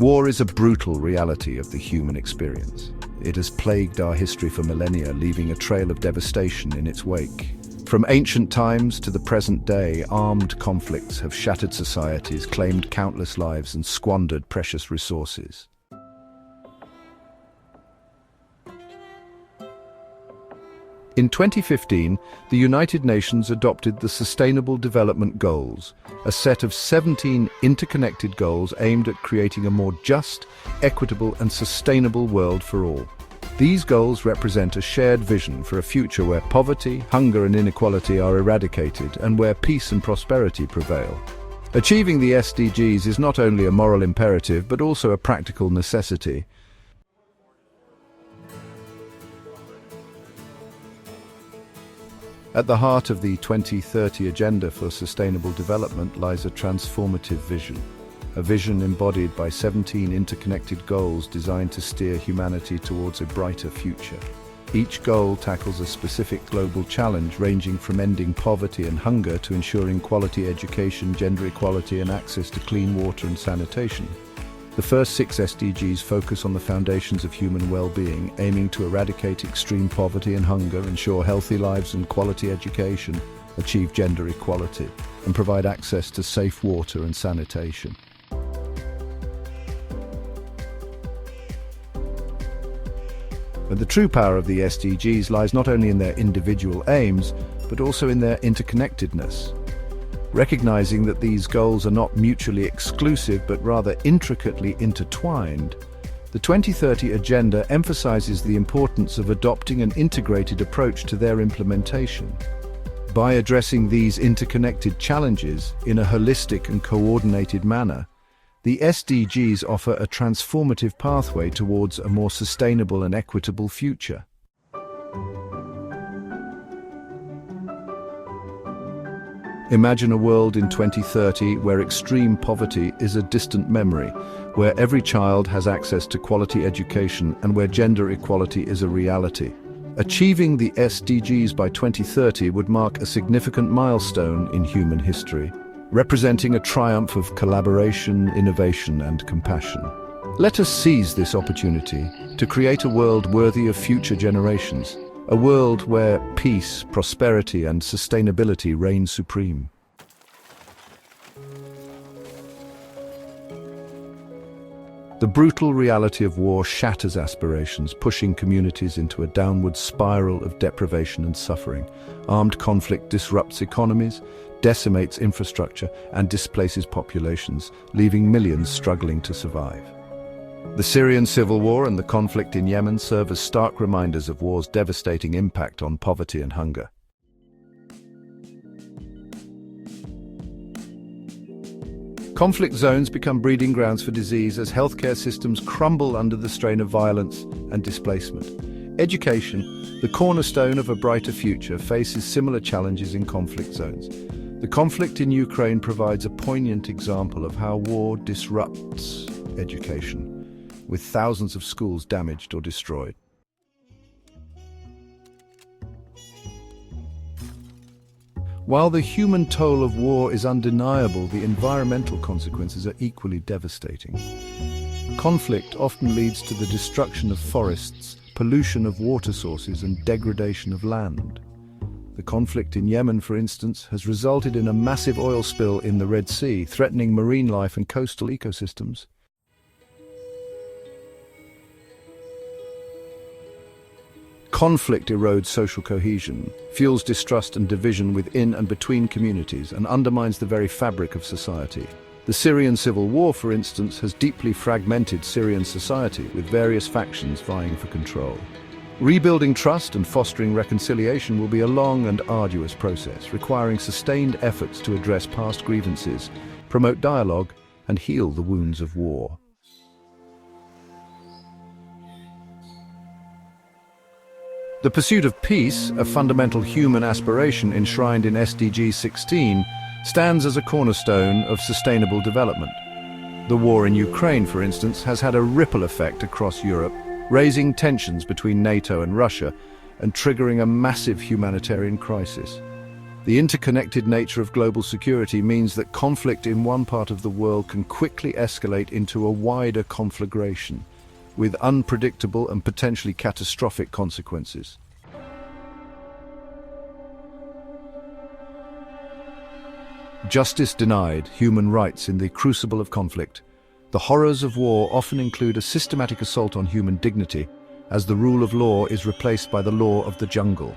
War is a brutal reality of the human experience. It has plagued our history for millennia, leaving a trail of devastation in its wake. From ancient times to the present day, armed conflicts have shattered societies, claimed countless lives, and squandered precious resources. In 2015, the United Nations adopted the Sustainable Development Goals, a set of 17 interconnected goals aimed at creating a more just, equitable and sustainable world for all. These goals represent a shared vision for a future where poverty, hunger and inequality are eradicated and where peace and prosperity prevail. Achieving the SDGs is not only a moral imperative but also a practical necessity. At the heart of the 2030 Agenda for Sustainable Development lies a transformative vision. A vision embodied by 17 interconnected goals designed to steer humanity towards a brighter future. Each goal tackles a specific global challenge ranging from ending poverty and hunger to ensuring quality education, gender equality and access to clean water and sanitation. The first 6 SDGs focus on the foundations of human well-being, aiming to eradicate extreme poverty and hunger, ensure healthy lives and quality education, achieve gender equality, and provide access to safe water and sanitation. But the true power of the SDGs lies not only in their individual aims, but also in their interconnectedness. Recognizing that these goals are not mutually exclusive but rather intricately intertwined, the 2030 Agenda emphasizes the importance of adopting an integrated approach to their implementation. By addressing these interconnected challenges in a holistic and coordinated manner, the SDGs offer a transformative pathway towards a more sustainable and equitable future. Imagine a world in 2030 where extreme poverty is a distant memory, where every child has access to quality education and where gender equality is a reality. Achieving the SDGs by 2030 would mark a significant milestone in human history, representing a triumph of collaboration, innovation and compassion. Let us seize this opportunity to create a world worthy of future generations. A world where peace, prosperity and sustainability reign supreme. The brutal reality of war shatters aspirations, pushing communities into a downward spiral of deprivation and suffering. Armed conflict disrupts economies, decimates infrastructure and displaces populations, leaving millions struggling to survive. The Syrian civil war and the conflict in Yemen serve as stark reminders of war's devastating impact on poverty and hunger. Conflict zones become breeding grounds for disease as healthcare systems crumble under the strain of violence and displacement. Education, the cornerstone of a brighter future, faces similar challenges in conflict zones. The conflict in Ukraine provides a poignant example of how war disrupts education, with thousands of schools damaged or destroyed. While the human toll of war is undeniable, the environmental consequences are equally devastating. Conflict often leads to the destruction of forests, pollution of water sources, and degradation of land. The conflict in Yemen, for instance, has resulted in a massive oil spill in the Red Sea, threatening marine life and coastal ecosystems. Conflict erodes social cohesion, fuels distrust and division within and between communities, and undermines the very fabric of society. The Syrian civil war, for instance, has deeply fragmented Syrian society, with various factions vying for control. Rebuilding trust and fostering reconciliation will be a long and arduous process, requiring sustained efforts to address past grievances, promote dialogue, and heal the wounds of war. The pursuit of peace, a fundamental human aspiration enshrined in SDG 16, stands as a cornerstone of sustainable development. The war in Ukraine, for instance, has had a ripple effect across Europe, raising tensions between NATO and Russia and triggering a massive humanitarian crisis. The interconnected nature of global security means that conflict in one part of the world can quickly escalate into a wider conflagration, with unpredictable and potentially catastrophic consequences. Justice denied, human rights in the crucible of conflict. The horrors of war often include a systematic assault on human dignity, as the rule of law is replaced by the law of the jungle.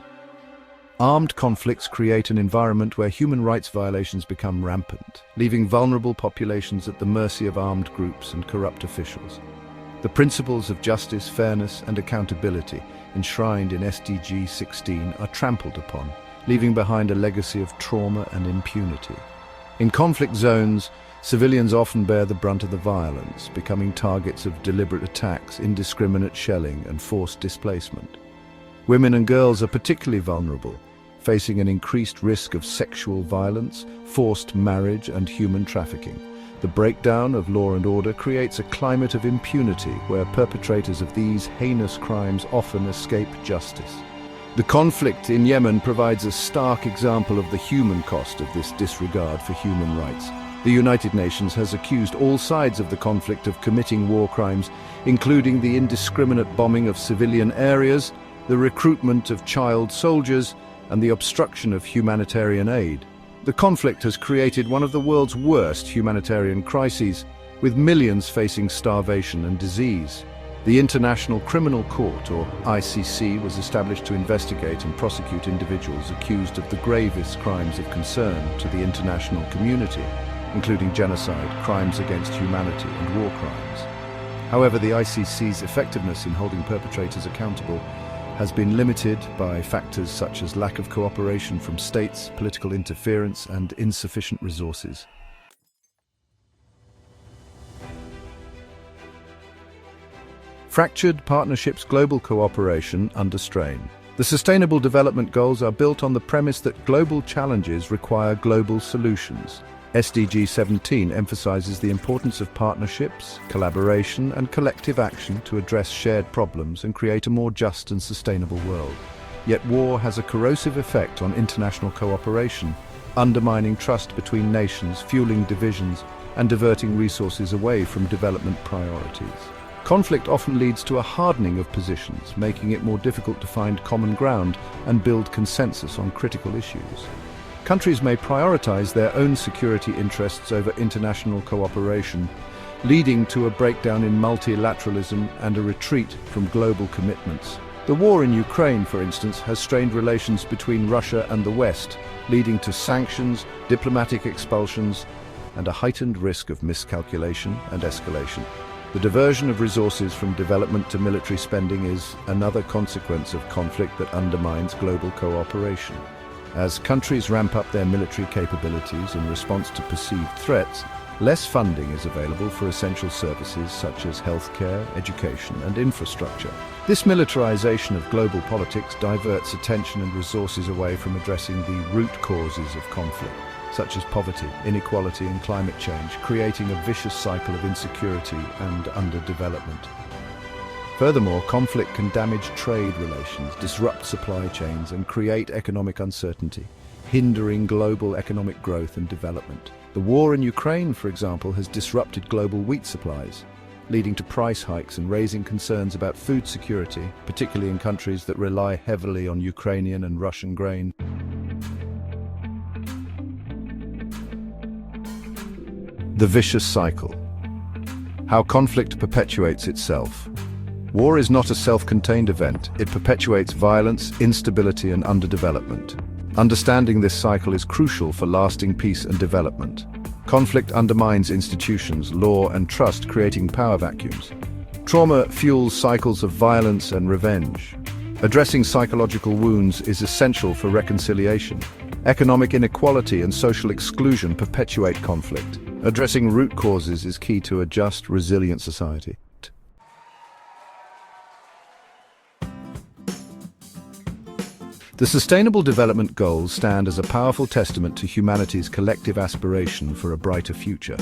Armed conflicts create an environment where human rights violations become rampant, leaving vulnerable populations at the mercy of armed groups and corrupt officials. The principles of justice, fairness, and accountability enshrined in SDG 16 are trampled upon, leaving behind a legacy of trauma and impunity. In conflict zones, civilians often bear the brunt of the violence, becoming targets of deliberate attacks, indiscriminate shelling, and forced displacement. Women and girls are particularly vulnerable, facing an increased risk of sexual violence, forced marriage, and human trafficking. The breakdown of law and order creates a climate of impunity where perpetrators of these heinous crimes often escape justice. The conflict in Yemen provides a stark example of the human cost of this disregard for human rights. The United Nations has accused all sides of the conflict of committing war crimes, including the indiscriminate bombing of civilian areas, the recruitment of child soldiers, and the obstruction of humanitarian aid. The conflict has created one of the world's worst humanitarian crises, with millions facing starvation and disease. The International Criminal Court, or ICC, was established to investigate and prosecute individuals accused of the gravest crimes of concern to the international community, including genocide, crimes against humanity, and war crimes. However, the ICC's effectiveness in holding perpetrators accountable has been limited by factors such as lack of cooperation from states, political interference, and insufficient resources. Fractured partnerships, global cooperation under strain. The Sustainable Development Goals are built on the premise that global challenges require global solutions. SDG 17 emphasizes the importance of partnerships, collaboration, and collective action to address shared problems and create a more just and sustainable world. Yet war has a corrosive effect on international cooperation, undermining trust between nations, fueling divisions, and diverting resources away from development priorities. Conflict often leads to a hardening of positions, making it more difficult to find common ground and build consensus on critical issues. Countries may prioritize their own security interests over international cooperation, leading to a breakdown in multilateralism and a retreat from global commitments. The war in Ukraine, for instance, has strained relations between Russia and the West, leading to sanctions, diplomatic expulsions, and a heightened risk of miscalculation and escalation. The diversion of resources from development to military spending is another consequence of conflict that undermines global cooperation. As countries ramp up their military capabilities in response to perceived threats, less funding is available for essential services such as healthcare, education, and infrastructure. This militarization of global politics diverts attention and resources away from addressing the root causes of conflict, such as poverty, inequality, and climate change, creating a vicious cycle of insecurity and underdevelopment. Furthermore, conflict can damage trade relations, disrupt supply chains, and create economic uncertainty, hindering global economic growth and development. The war in Ukraine, for example, has disrupted global wheat supplies, leading to price hikes and raising concerns about food security, particularly in countries that rely heavily on Ukrainian and Russian grain. The vicious cycle. How conflict perpetuates itself. War is not a self-contained event. It perpetuates violence, instability, and underdevelopment. Understanding this cycle is crucial for lasting peace and development. Conflict undermines institutions, law, and trust, creating power vacuums. Trauma fuels cycles of violence and revenge. Addressing psychological wounds is essential for reconciliation. Economic inequality and social exclusion perpetuate conflict. Addressing root causes is key to a just, resilient society. The Sustainable Development Goals stand as a powerful testament to humanity's collective aspiration for a brighter future.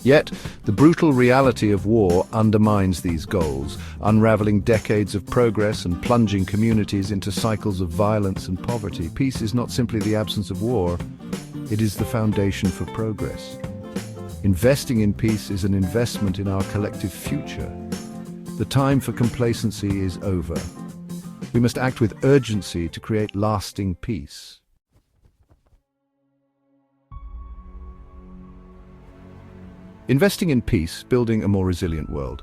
Yet, the brutal reality of war undermines these goals, unraveling decades of progress and plunging communities into cycles of violence and poverty. Peace is not simply the absence of war, it is the foundation for progress. Investing in peace is an investment in our collective future. The time for complacency is over. We must act with urgency to create lasting peace. Investing in peace, building a more resilient world.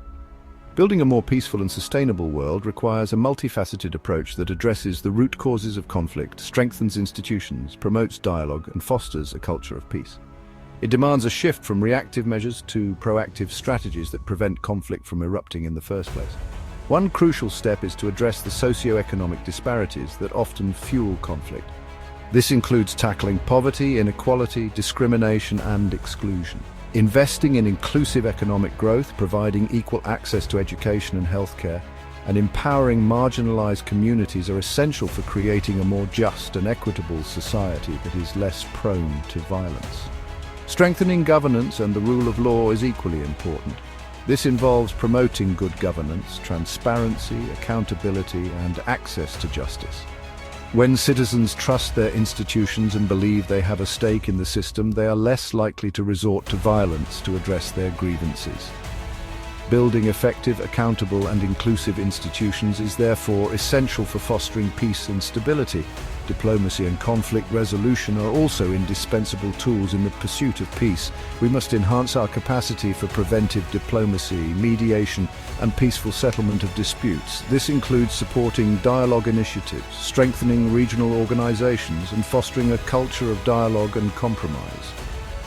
Building a more peaceful and sustainable world requires a multifaceted approach that addresses the root causes of conflict, strengthens institutions, promotes dialogue, and fosters a culture of peace. It demands a shift from reactive measures to proactive strategies that prevent conflict from erupting in the first place. One crucial step is to address the socio-economic disparities that often fuel conflict. This includes tackling poverty, inequality, discrimination, and exclusion. Investing in inclusive economic growth, providing equal access to education and healthcare, and empowering marginalized communities are essential for creating a more just and equitable society that is less prone to violence. Strengthening governance and the rule of law is equally important. This involves promoting good governance, transparency, accountability, and access to justice. When citizens trust their institutions and believe they have a stake in the system, they are less likely to resort to violence to address their grievances. Building effective, accountable, and inclusive institutions is therefore essential for fostering peace and stability. Diplomacy and conflict resolution are also indispensable tools in the pursuit of peace. We must enhance our capacity for preventive diplomacy, mediation, and peaceful settlement of disputes. This includes supporting dialogue initiatives, strengthening regional organizations, and fostering a culture of dialogue and compromise.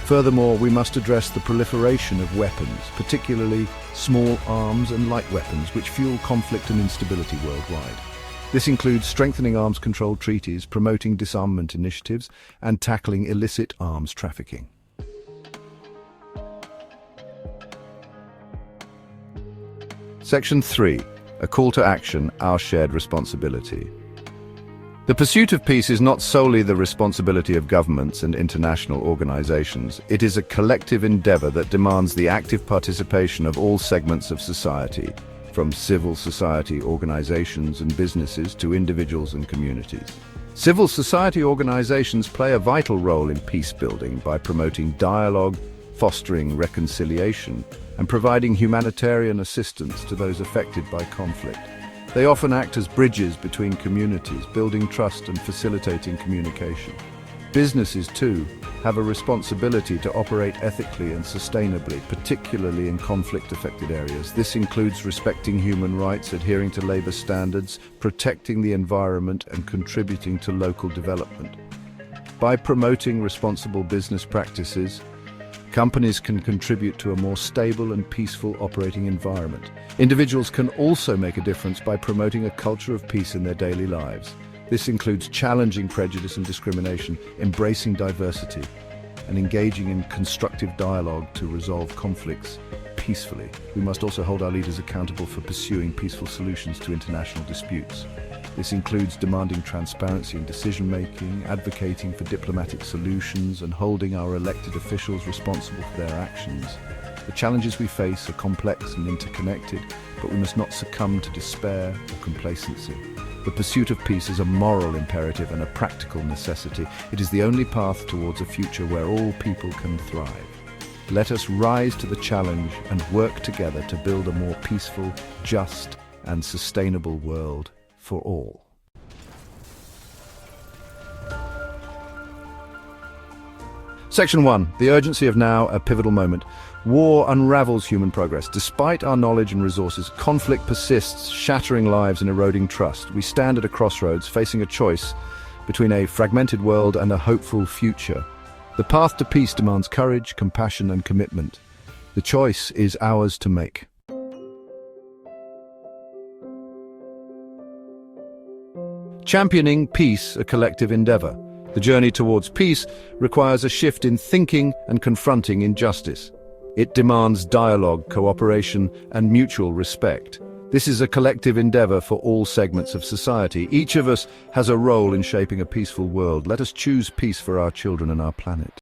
Furthermore, we must address the proliferation of weapons, particularly small arms and light weapons, which fuel conflict and instability worldwide. This includes strengthening arms control treaties, promoting disarmament initiatives, and tackling illicit arms trafficking. Section 3. A call to action, our shared responsibility. The pursuit of peace is not solely the responsibility of governments and international organizations. It is a collective endeavor that demands the active participation of all segments of society, from civil society organizations and businesses to individuals and communities. Civil society organizations play a vital role in peace building by promoting dialogue, fostering reconciliation, and providing humanitarian assistance to those affected by conflict. They often act as bridges between communities, building trust and facilitating communication. Businesses, too, have a responsibility to operate ethically and sustainably, particularly in conflict-affected areas. This includes respecting human rights, adhering to labor standards, protecting the environment, and contributing to local development. By promoting responsible business practices, companies can contribute to a more stable and peaceful operating environment. Individuals can also make a difference by promoting a culture of peace in their daily lives. This includes challenging prejudice and discrimination, embracing diversity, and engaging in constructive dialogue to resolve conflicts peacefully. We must also hold our leaders accountable for pursuing peaceful solutions to international disputes. This includes demanding transparency in decision-making, advocating for diplomatic solutions, and holding our elected officials responsible for their actions. The challenges we face are complex and interconnected, but we must not succumb to despair or complacency. The pursuit of peace is a moral imperative and a practical necessity. It is the only path towards a future where all people can thrive. Let us rise to the challenge and work together to build a more peaceful, just, and sustainable world for all. Section 1. The urgency of now, a pivotal moment. War unravels human progress. Despite our knowledge and resources, conflict persists, shattering lives and eroding trust. We stand at a crossroads, facing a choice between a fragmented world and a hopeful future. The path to peace demands courage, compassion, and commitment. The choice is ours to make. Championing peace, a collective endeavor. The journey towards peace requires a shift in thinking and confronting injustice. It demands dialogue, cooperation, and mutual respect. This is a collective endeavor for all segments of society. Each of us has a role in shaping a peaceful world. Let us choose peace for our children and our planet.